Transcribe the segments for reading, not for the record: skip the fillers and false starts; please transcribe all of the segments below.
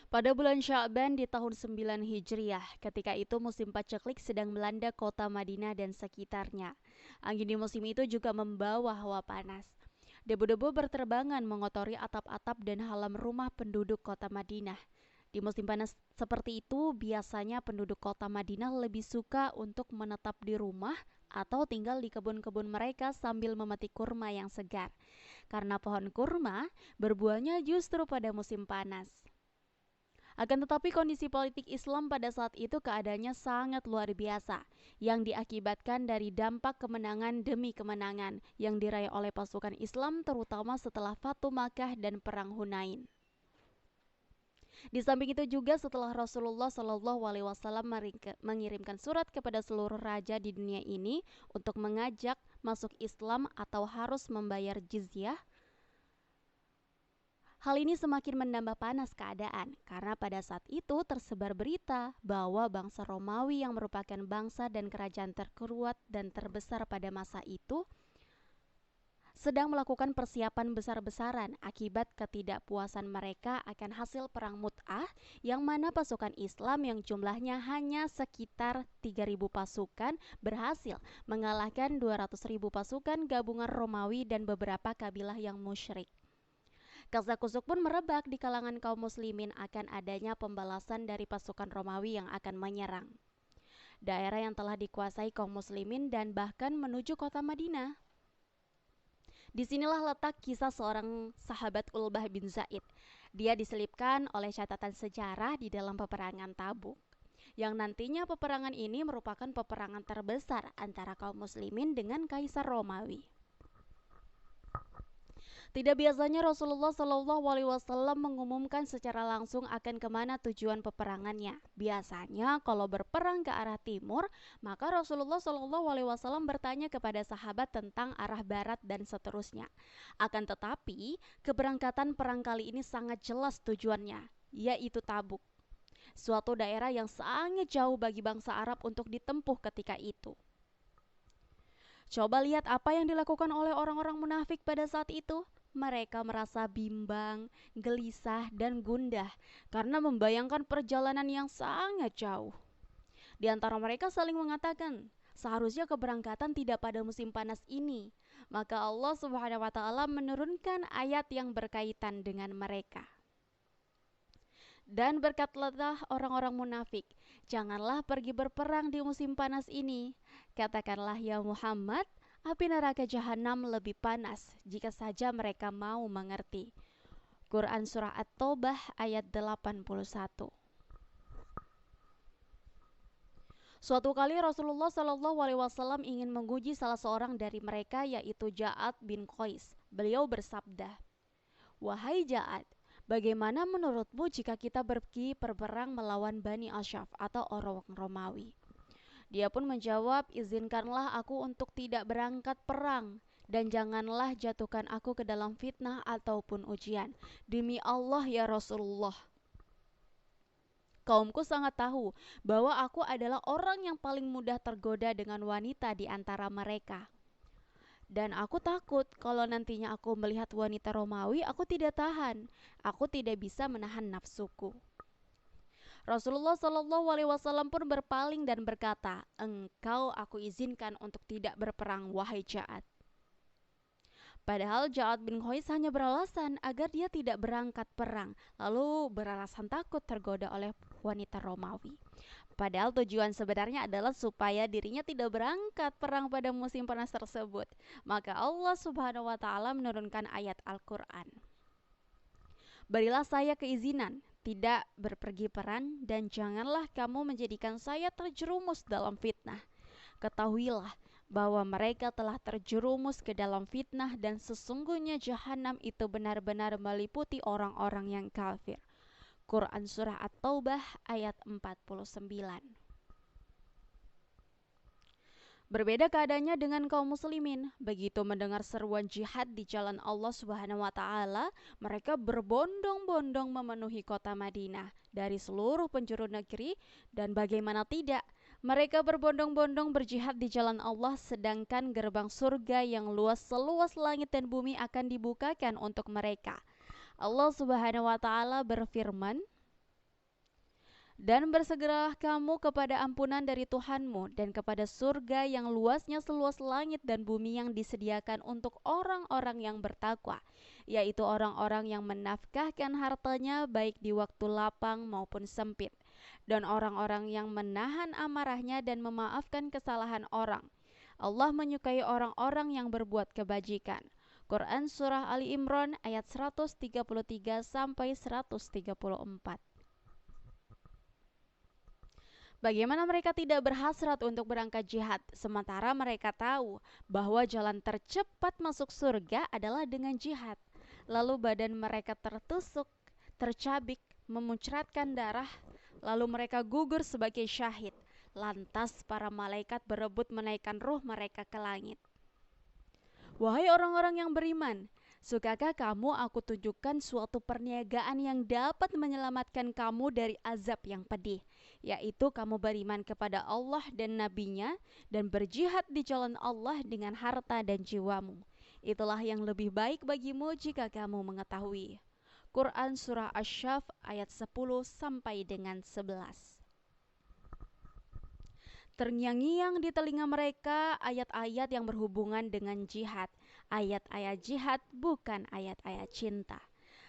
Pada bulan Sya'ban di tahun 9 Hijriah, ketika itu musim paceklik sedang melanda kota Madinah dan sekitarnya. Angin di musim itu juga membawa hawa panas. Debu-debu berterbangan mengotori atap-atap dan halaman rumah penduduk kota Madinah. Di musim panas seperti itu, biasanya penduduk kota Madinah lebih suka untuk menetap di rumah atau tinggal di kebun-kebun mereka sambil memetik kurma yang segar. Karena pohon kurma berbuahnya justru pada musim panas. Akan tetapi kondisi politik Islam pada saat itu keadaannya sangat luar biasa, yang diakibatkan dari dampak kemenangan demi kemenangan yang diraih oleh pasukan Islam terutama setelah Fatu Makkah dan Perang Hunain. Di samping itu juga setelah Rasulullah Shallallahu Alaihi Wasallam mengirimkan surat kepada seluruh raja di dunia ini untuk mengajak masuk Islam atau harus membayar jizyah. Hal ini semakin menambah panas keadaan karena pada saat itu tersebar berita bahwa bangsa Romawi yang merupakan bangsa dan kerajaan terkuat dan terbesar pada masa itu sedang melakukan persiapan besar-besaran akibat ketidakpuasan mereka akan hasil perang Mu'tah yang mana pasukan Islam yang jumlahnya hanya sekitar 3.000 pasukan berhasil mengalahkan 200.000 pasukan gabungan Romawi dan beberapa kabilah yang musyrik. Kasakusuk pun merebak di kalangan kaum muslimin akan adanya pembalasan dari pasukan Romawi yang akan menyerang daerah yang telah dikuasai kaum muslimin dan bahkan menuju kota Madinah. Disinilah letak kisah seorang sahabat Ulbah bin Zaid. Dia diselipkan oleh catatan sejarah di dalam peperangan Tabuk. Yang nantinya peperangan ini merupakan peperangan terbesar antara kaum muslimin dengan Kaisar Romawi. Tidak biasanya Rasulullah Shallallahu Alaihi Wasallam mengumumkan secara langsung akan kemana tujuan peperangannya. Biasanya kalau berperang ke arah timur, maka Rasulullah Shallallahu Alaihi Wasallam bertanya kepada sahabat tentang arah barat dan seterusnya. Akan tetapi, keberangkatan perang kali ini sangat jelas tujuannya, yaitu Tabuk. Suatu daerah yang sangat jauh bagi bangsa Arab untuk ditempuh ketika itu. Coba lihat apa yang dilakukan oleh orang-orang munafik pada saat itu. Mereka merasa bimbang, gelisah, dan gundah karena membayangkan perjalanan yang sangat jauh. Di antara mereka saling mengatakan, seharusnya keberangkatan tidak pada musim panas ini. Maka Allah Subhanahu wa taala menurunkan ayat yang berkaitan dengan mereka. Dan berkatalah orang-orang munafik, janganlah pergi berperang di musim panas ini. Katakanlah ya Muhammad, api neraka jahanam lebih panas jika saja mereka mau mengerti. Quran Surah At-Taubah ayat 81. Suatu kali Rasulullah Shallallahu Alaihi Wasallam ingin menguji salah seorang dari mereka yaitu Ja'ad bin Qais. Beliau bersabda, wahai Ja'ad, bagaimana menurutmu jika kita pergi berperang melawan Bani Asyaf atau orang Romawi? Dia pun menjawab, izinkanlah aku untuk tidak berangkat perang dan janganlah jatuhkan aku ke dalam fitnah ataupun ujian. Demi Allah ya Rasulullah, kaumku sangat tahu bahwa aku adalah orang yang paling mudah tergoda dengan wanita di antara mereka. Dan aku takut kalau nantinya aku melihat wanita Romawi, aku tidak tahan. Aku tidak bisa menahan nafsuku. Rasulullah Shallallahu Alaihi Wasallam pun berpaling dan berkata, engkau aku izinkan untuk tidak berperang, wahai Ja'ad. Padahal Ja'ad bin Qais hanya beralasan agar dia tidak berangkat perang, lalu beralasan takut tergoda oleh wanita Romawi. Padahal tujuan sebenarnya adalah supaya dirinya tidak berangkat perang pada musim panas tersebut. Maka Allah Subhanahu wa taala menurunkan ayat Al-Qur'an. Berilah saya keizinan tidak berpergi perang dan janganlah kamu menjadikan saya terjerumus dalam fitnah. Ketahuilah bahwa mereka telah terjerumus ke dalam fitnah dan sesungguhnya jahanam itu benar-benar meliputi orang-orang yang kafir. Quran Surah At-Taubah ayat 49. Berbeda keadaannya dengan kaum muslimin. Begitu mendengar seruan jihad di jalan Allah Subhanahu wa taala, mereka berbondong-bondong memenuhi kota Madinah dari seluruh penjuru negeri dan bagaimana tidak, mereka berbondong-bondong berjihad di jalan Allah sedangkan gerbang surga yang luas seluas langit dan bumi akan dibukakan untuk mereka. Allah Subhanahu wa taala berfirman, Dan bersegeralah kamu kepada ampunan dari Tuhanmu dan kepada surga yang luasnya seluas langit dan bumi yang disediakan untuk orang-orang yang bertakwa, yaitu orang-orang yang menafkahkan hartanya baik di waktu lapang maupun sempit, dan orang-orang yang menahan amarahnya dan memaafkan kesalahan orang. Allah menyukai orang-orang yang berbuat kebajikan. Quran Surah Ali Imran ayat 133 sampai 134. Bagaimana mereka tidak berhasrat untuk berangkat jihad, sementara mereka tahu bahwa jalan tercepat masuk surga adalah dengan jihad. Lalu badan mereka tertusuk, tercabik, memuncratkan darah, lalu mereka gugur sebagai syahid. Lantas para malaikat berebut menaikkan ruh mereka ke langit. Wahai orang-orang yang beriman, sukakah kamu aku tunjukkan suatu perniagaan yang dapat menyelamatkan kamu dari azab yang pedih, yaitu kamu beriman kepada Allah dan Nabi-Nya dan berjihad di jalan Allah dengan harta dan jiwamu. Itulah yang lebih baik bagimu jika kamu mengetahui. Quran Surah Asy-Syaff ayat 10 sampai dengan 11. Terngiang-ngiang di telinga mereka ayat-ayat yang berhubungan dengan jihad. Ayat-ayat jihad bukan ayat-ayat cinta.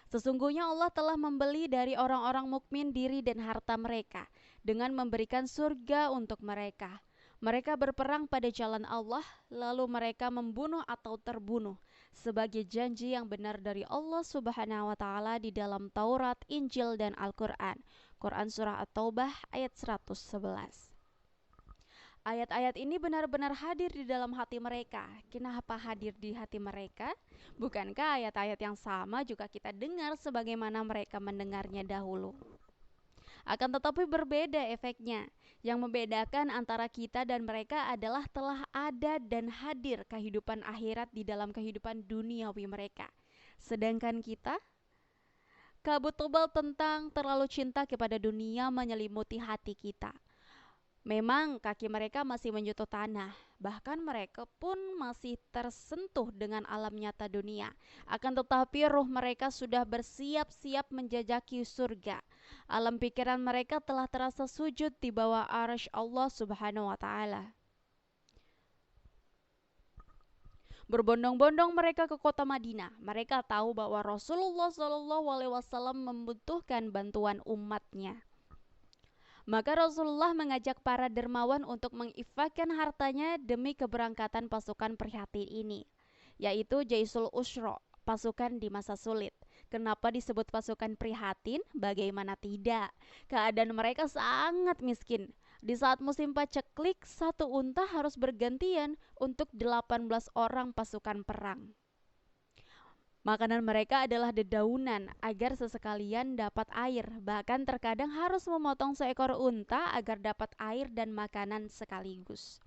Sesungguhnya Allah telah membeli dari orang-orang mukmin diri dan harta mereka dengan memberikan surga untuk mereka. Mereka berperang pada jalan Allah, lalu mereka membunuh atau terbunuh sebagai janji yang benar dari Allah Subhanahu wa taala di dalam Taurat, Injil dan Al-Qur'an. Quran Surah At-Taubah ayat 111. Ayat-ayat ini benar-benar hadir di dalam hati mereka. Kenapa hadir di hati mereka? Bukankah ayat-ayat yang sama juga kita dengar sebagaimana mereka mendengarnya dahulu? Akan tetapi berbeda efeknya. Yang membedakan antara kita dan mereka adalah telah ada dan hadir kehidupan akhirat di dalam kehidupan duniawi mereka. Sedangkan kita, kabut tebal tentang terlalu cinta kepada dunia menyelimuti hati kita. Memang kaki mereka masih menyentuh tanah, bahkan mereka pun masih tersentuh dengan alam nyata dunia. Akan tetapi ruh mereka sudah bersiap-siap menjajaki surga. Alam pikiran mereka telah terasa sujud di bawah arsy Allah Subhanahu wa taala. Berbondong-bondong mereka ke kota Madinah. Mereka tahu bahwa Rasulullah SAW membutuhkan bantuan umatnya. Maka Rasulullah mengajak para dermawan untuk menginfakkan hartanya demi keberangkatan pasukan prihatin ini, yaitu Jaisul Usra, pasukan di masa sulit. Kenapa disebut pasukan prihatin? Bagaimana tidak? Keadaan mereka sangat miskin. Di saat musim paceklik, satu unta harus bergantian untuk 18 orang pasukan perang. Makanan mereka adalah dedaunan agar sesekalian dapat air. Bahkan terkadang harus memotong seekor unta agar dapat air dan makanan sekaligus.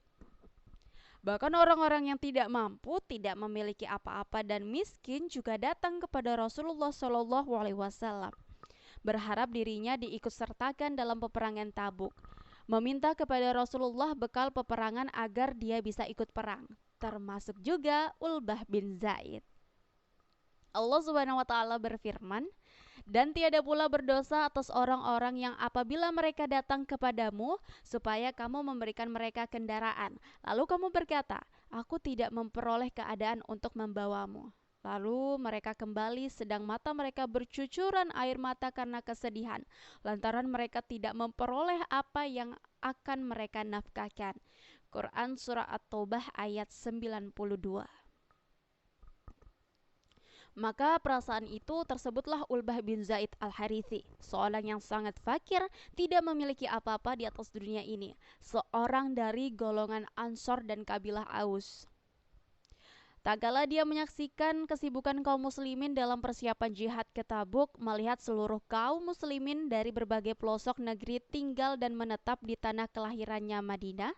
Bahkan orang-orang yang tidak mampu, tidak memiliki apa-apa dan miskin juga datang kepada Rasulullah SAW, berharap dirinya diikut sertakan dalam peperangan Tabuk, meminta kepada Rasulullah bekal peperangan agar dia bisa ikut perang, termasuk juga Ulbah bin Zaid. Allah Subhanahu wa taala berfirman, "Dan tiada pula berdosa atas orang-orang yang apabila mereka datang kepadamu supaya kamu memberikan mereka kendaraan, lalu kamu berkata, aku tidak memperoleh keadaan untuk membawamu. Lalu mereka kembali sedang mata mereka bercucuran air mata karena kesedihan, lantaran mereka tidak memperoleh apa yang akan mereka nafkahkan." Quran Surah At-Taubah ayat 92. Maka perasaan itu tersebutlah Ulbah bin Zaid al-Harithi, seorang yang sangat fakir, tidak memiliki apa-apa di atas dunia ini, seorang dari golongan Ansor dan kabilah Aus. Tak kala dia menyaksikan kesibukan kaum muslimin dalam persiapan jihad ke Tabuk, melihat seluruh kaum muslimin dari berbagai pelosok negeri tinggal dan menetap di tanah kelahirannya Madinah,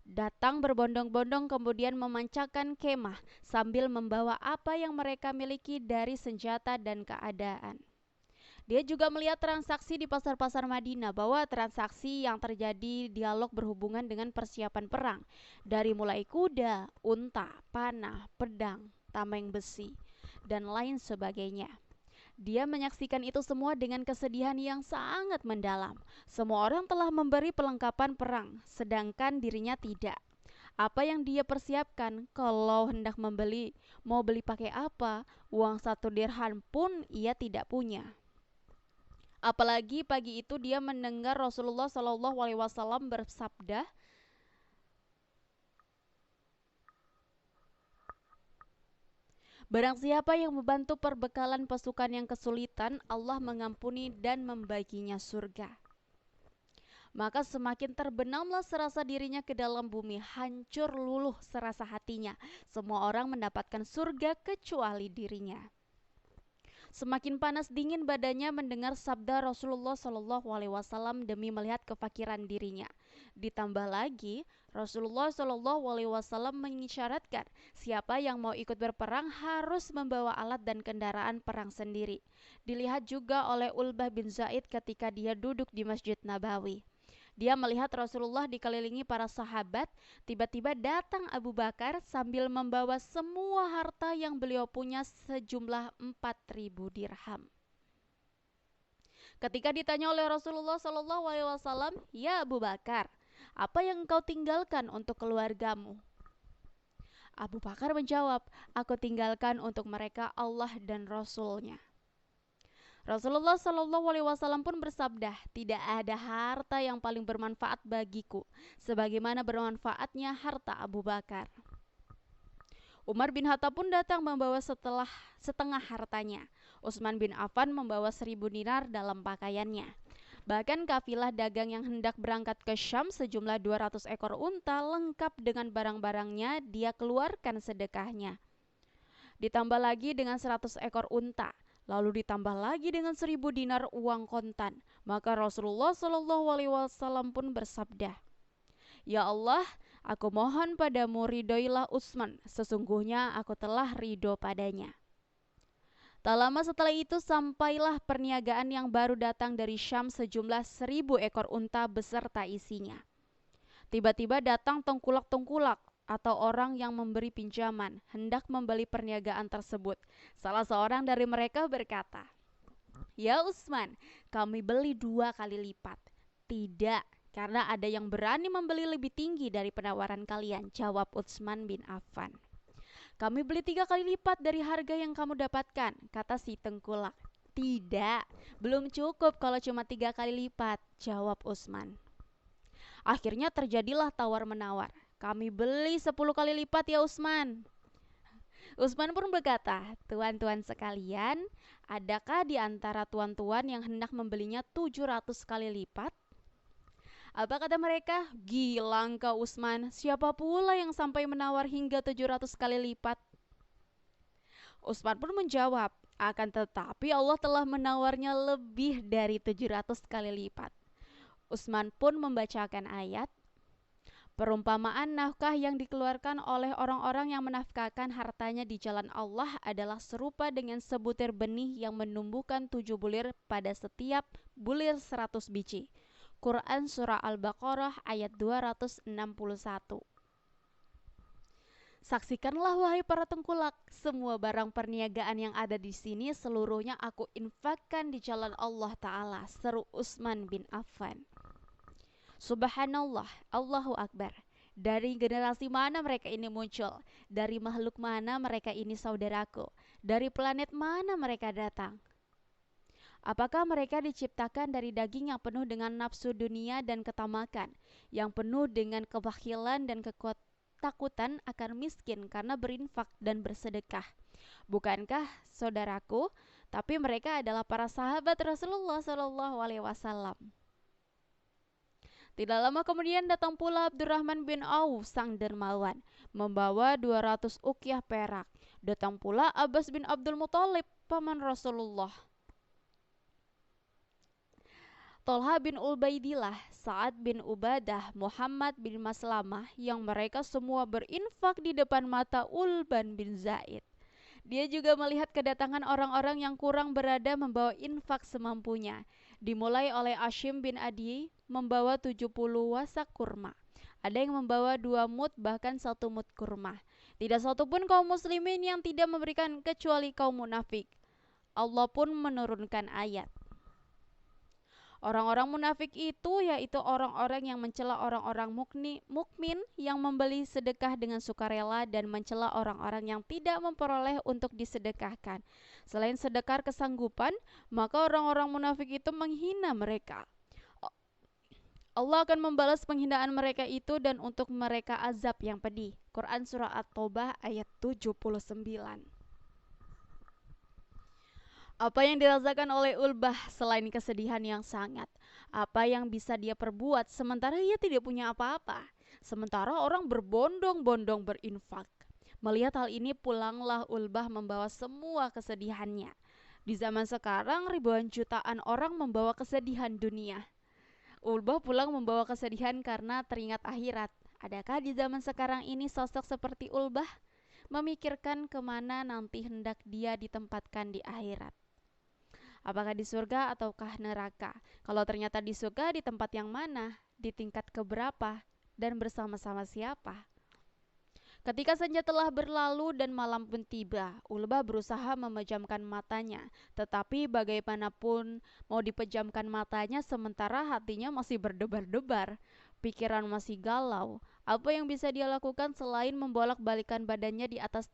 datang berbondong-bondong kemudian memancakan kemah sambil membawa apa yang mereka miliki dari senjata dan keadaan. Dia juga melihat transaksi di pasar-pasar Madinah, bahwa transaksi yang terjadi dialog berhubungan dengan persiapan perang, dari mulai kuda, unta, panah, pedang, tameng besi, dan lain sebagainya. Dia menyaksikan itu semua dengan kesedihan yang sangat mendalam. Semua orang telah memberi perlengkapan perang, sedangkan dirinya tidak. Apa yang dia persiapkan kalau hendak mau beli pakai apa, uang 1 dirham pun ia tidak punya. Apalagi pagi itu dia mendengar Rasulullah Shallallahu Alaihi Wasallam bersabda, barang siapa yang membantu perbekalan pasukan yang kesulitan, Allah mengampuni dan membaginya surga. Maka semakin terbenamlah serasa dirinya ke dalam bumi, hancur luluh serasa hatinya. Semua orang mendapatkan surga kecuali dirinya. Semakin panas dingin badannya mendengar sabda Rasulullah Shallallahu Alaihi Wasallam demi melihat kefakiran dirinya. Ditambah lagi, Rasulullah Shallallahu Alaihi Wasallam mengisyaratkan siapa yang mau ikut berperang harus membawa alat dan kendaraan perang sendiri. Dilihat juga oleh Ulbah bin Zaid ketika dia duduk di Masjid Nabawi. Dia melihat Rasulullah dikelilingi para sahabat, tiba-tiba datang Abu Bakar sambil membawa semua harta yang beliau punya sejumlah 4.000 dirham. Ketika ditanya oleh Rasulullah Shallallahu Alaihi Wasallam, "Ya Abu Bakar, apa yang engkau tinggalkan untuk keluargamu?" Abu Bakar menjawab, "Aku tinggalkan untuk mereka Allah dan Rasul-Nya." Rasulullah Shallallahu Alaihi Wasallam pun bersabda, tidak ada harta yang paling bermanfaat bagiku, sebagaimana bermanfaatnya harta Abu Bakar. Umar bin Khattab pun datang membawa setengah hartanya. Utsman bin Affan membawa 1.000 dinar dalam pakaiannya. Bahkan kafilah dagang yang hendak berangkat ke Syam sejumlah 200 ekor unta lengkap dengan barang-barangnya dia keluarkan sedekahnya. Ditambah lagi dengan 100 ekor unta. Lalu ditambah lagi dengan 1.000 dinar uang kontan. Maka Rasulullah Shallallahu Alaihi Wasallam pun bersabda, "Ya Allah, aku mohon padamu ridhoilah Utsman. Sesungguhnya aku telah ridho padanya." Tak lama setelah itu sampailah perniagaan yang baru datang dari Syam sejumlah 1.000 ekor unta beserta isinya. Tiba-tiba datang tengkulak-tengkulak atau orang yang memberi pinjaman hendak membeli perniagaan tersebut. Salah seorang dari mereka berkata, "Ya Utsman, kami beli 2 kali lipat." "Tidak, karena ada yang berani membeli lebih tinggi dari penawaran kalian," jawab Utsman bin Affan. "Kami beli 3 kali lipat dari harga yang kamu dapatkan," kata si tengkulak. "Tidak, belum cukup kalau cuma 3 kali lipat," jawab Utsman. Akhirnya terjadilah tawar-menawar. "Kami beli 10 kali lipat ya Utsman." Utsman pun berkata, "Tuan-tuan sekalian, adakah di antara tuan-tuan yang hendak membelinya 700 kali lipat?" Apa kata mereka? "Gila engkau Utsman, siapa pula yang sampai menawar hingga 700 kali lipat?" Utsman pun menjawab, "Akan tetapi Allah telah menawarnya lebih dari 700 kali lipat." Utsman pun membacakan ayat, perumpamaan nafkah yang dikeluarkan oleh orang-orang yang menafkahkan hartanya di jalan Allah adalah serupa dengan sebutir benih yang menumbuhkan 7 bulir pada setiap bulir 100 biji. Quran Surah Al-Baqarah ayat 261. Saksikanlah wahai para tengkulak, semua barang perniagaan yang ada di sini seluruhnya aku infakkan di jalan Allah Ta'ala, seru Utsman bin Affan. Subhanallah, Allahu Akbar. Dari generasi mana mereka ini muncul? Dari makhluk mana mereka ini saudaraku? Dari planet mana mereka datang? Apakah mereka diciptakan dari daging yang penuh dengan nafsu dunia dan ketamakan, yang penuh dengan kebakhilan dan ketakutan akan miskin karena berinfak dan bersedekah? Bukankah saudaraku? Tapi mereka adalah para sahabat Rasulullah Shallallahu Alaihi Wasallam. Tidak lama kemudian datang pula Abdurrahman bin Auf sang dermawan membawa 200 uqyah perak. Datang pula Abbas bin Abdul Muthalib paman Rasulullah, Tolha bin Ubaidillah, Sa'ad bin Ubadah, Muhammad bin Maslamah, yang mereka semua berinfak di depan mata Ulban bin Zaid. Dia juga melihat kedatangan orang-orang yang kurang berada membawa infak semampunya. Dimulai oleh Ashim bin Adi membawa 70 wasak kurma. Ada yang membawa 2 mud bahkan 1 mud kurma. Tidak satu pun kaum muslimin yang tidak memberikan kecuali kaum munafik. Allah pun menurunkan ayat. Orang-orang munafik itu yaitu orang-orang yang mencela orang-orang mukmin yang membeli sedekah dengan sukarela dan mencela orang-orang yang tidak memperoleh untuk disedekahkan. Selain sedekah kesanggupan, maka orang-orang munafik itu menghina mereka. Allah akan membalas penghinaan mereka itu dan untuk mereka azab yang pedih. Quran Surah At-Taubah ayat 79. Apa yang dirasakan oleh Ulbah selain kesedihan yang sangat? Apa yang bisa dia perbuat sementara ia tidak punya apa-apa? Sementara orang berbondong-bondong berinfak. Melihat hal ini pulanglah Ulbah membawa semua kesedihannya. Di zaman sekarang ribuan jutaan orang membawa kesedihan dunia. Ulbah pulang membawa kesedihan karena teringat akhirat. Adakah di zaman sekarang ini sosok seperti Ulbah? Memikirkan kemana nanti hendak dia ditempatkan di akhirat. Apakah di surga ataukah neraka? Kalau ternyata di surga, di tempat yang mana? Di tingkat keberapa? Dan bersama-sama siapa? Ketika senja telah berlalu dan malam pun tiba, Ulbah berusaha memejamkan matanya. Tetapi bagaimanapun mau dipejamkan matanya sementara hatinya masih berdebar-debar. Pikiran masih galau. Apa yang bisa dia lakukan selain membolak-balikan badannya di atas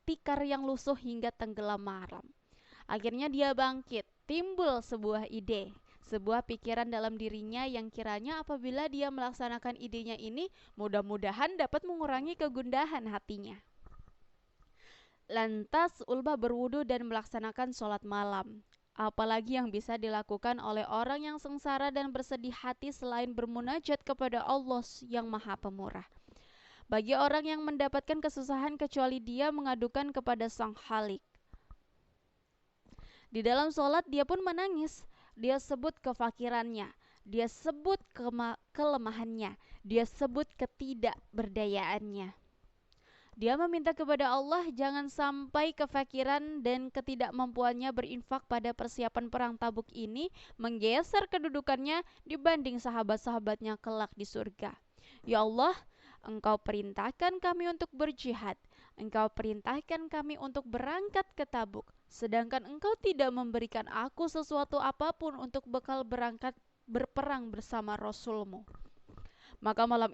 tikar yang lusuh hingga tenggelam malam? Akhirnya dia bangkit, timbul sebuah ide, sebuah pikiran dalam dirinya yang kiranya apabila dia melaksanakan idenya ini, mudah-mudahan dapat mengurangi kegundahan hatinya. Lantas Ulbah berwudu dan melaksanakan sholat malam. Apalagi yang bisa dilakukan oleh orang yang sengsara dan bersedih hati selain bermunajat kepada Allah yang Maha Pemurah. Bagi orang yang mendapatkan kesusahan kecuali dia mengadukan kepada Sang Khalik. Di dalam sholat dia pun menangis. Dia sebut kefakirannya, dia sebut kelemahannya, dia sebut ketidakberdayaannya. Dia meminta kepada Allah jangan sampai kefakiran dan ketidakmampuannya berinfak pada persiapan perang Tabuk ini menggeser kedudukannya dibanding sahabat-sahabatnya kelak di surga. Ya Allah, Engkau perintahkan kami untuk berjihad. Engkau perintahkan kami untuk berangkat ke Tabuk. Sedangkan Engkau tidak memberikan aku sesuatu apapun untuk bekal berangkat berperang bersama Rasul-Mu. Maka malam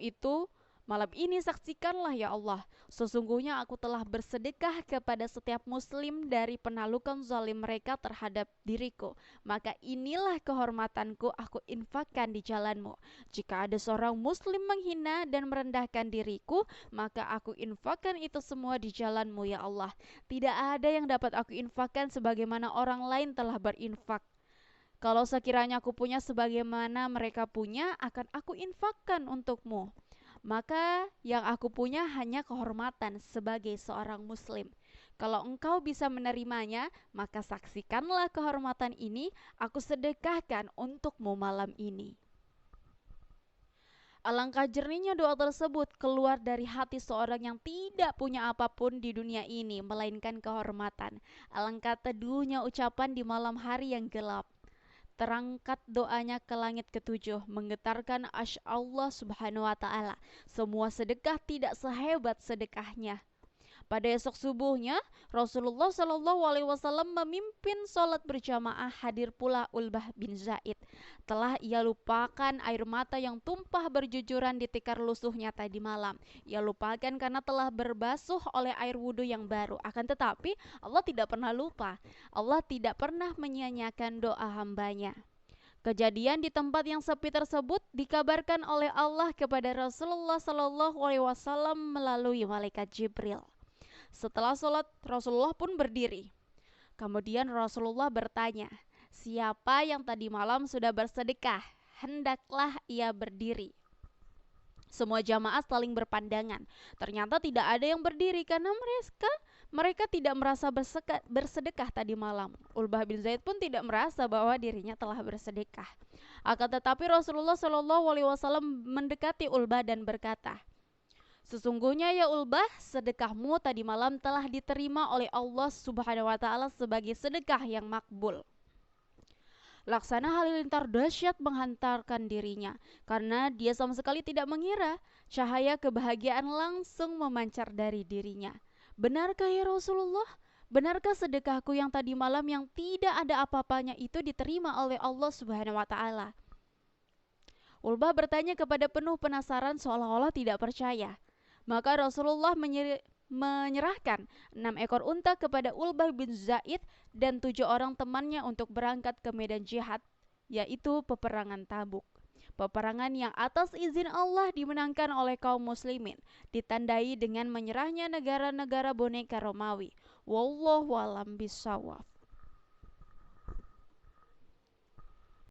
ini saksikanlah ya Allah, sesungguhnya aku telah bersedekah kepada setiap muslim dari penaklukan zalim mereka terhadap diriku. Maka inilah kehormatanku, aku infakkan di jalan-Mu. Jika ada seorang muslim menghina dan merendahkan diriku, maka aku infakkan itu semua di jalan-Mu ya Allah. Tidak ada yang dapat aku infakkan sebagaimana orang lain telah berinfak. Kalau sekiranya aku punya sebagaimana mereka punya, akan aku infakkan untuk-Mu. Maka yang aku punya hanya kehormatan sebagai seorang muslim. Kalau engkau bisa menerimanya, maka saksikanlah kehormatan ini, aku sedekahkan untukmu malam ini. Alangkah jernihnya doa tersebut keluar dari hati seorang yang tidak punya apapun di dunia ini, melainkan kehormatan. Alangkah teduhnya ucapan di malam hari yang gelap. Terangkat doanya ke langit ketujuh, menggetarkan arsy Allah Subhanahu wa Ta'ala. Semua sedekah tidak sehebat sedekahnya. Pada esok subuhnya, Rasulullah Shallallahu Alaihi Wasallam memimpin sholat berjamaah. Hadir pula Ulbah bin Zaid. Telah ia lupakan air mata yang tumpah berjujuran di tikar lusuhnya tadi malam. Ia lupakan karena telah berbasuh oleh air wudhu yang baru. Akan tetapi Allah tidak pernah lupa. Allah tidak pernah menyia-nyiakan doa hambanya. Kejadian di tempat yang sepi tersebut dikabarkan oleh Allah kepada Rasulullah Shallallahu Alaihi Wasallam melalui malaikat Jibril. Setelah sholat, Rasulullah pun berdiri. Kemudian Rasulullah bertanya, siapa yang tadi malam sudah bersedekah? Hendaklah ia berdiri. Semua jamaah saling berpandangan. Ternyata tidak ada yang berdiri karena mereka tidak merasa bersedekah tadi malam. Ulbah bin Zaid pun tidak merasa bahwa dirinya telah bersedekah. Akan tetapi Rasulullah Shallallahu Alaihi Wasallam mendekati Ulbah dan berkata, sesungguhnya ya Ulbah, sedekahmu tadi malam telah diterima oleh Allah Subhanahu wa Ta'ala sebagai sedekah yang makbul. Laksana halilintar dahsyat menghantarkan dirinya, karena dia sama sekali tidak mengira cahaya kebahagiaan langsung memancar dari dirinya. Benarkah ya Rasulullah? benarkah sedekahku yang tadi malam yang tidak ada apa-apanya itu diterima oleh Allah Subhanahu wa taala? Ulbah bertanya kepada penuh penasaran seolah-olah tidak percaya. Maka Rasulullah menyerahkan 6 ekor unta kepada Ulbah bin Zaid dan 7 orang temannya untuk berangkat ke medan jihad, yaitu peperangan Tabuk. Peperangan yang atas izin Allah dimenangkan oleh kaum muslimin, ditandai dengan menyerahnya negara-negara boneka Romawi. Wallahu a'lam bishawab.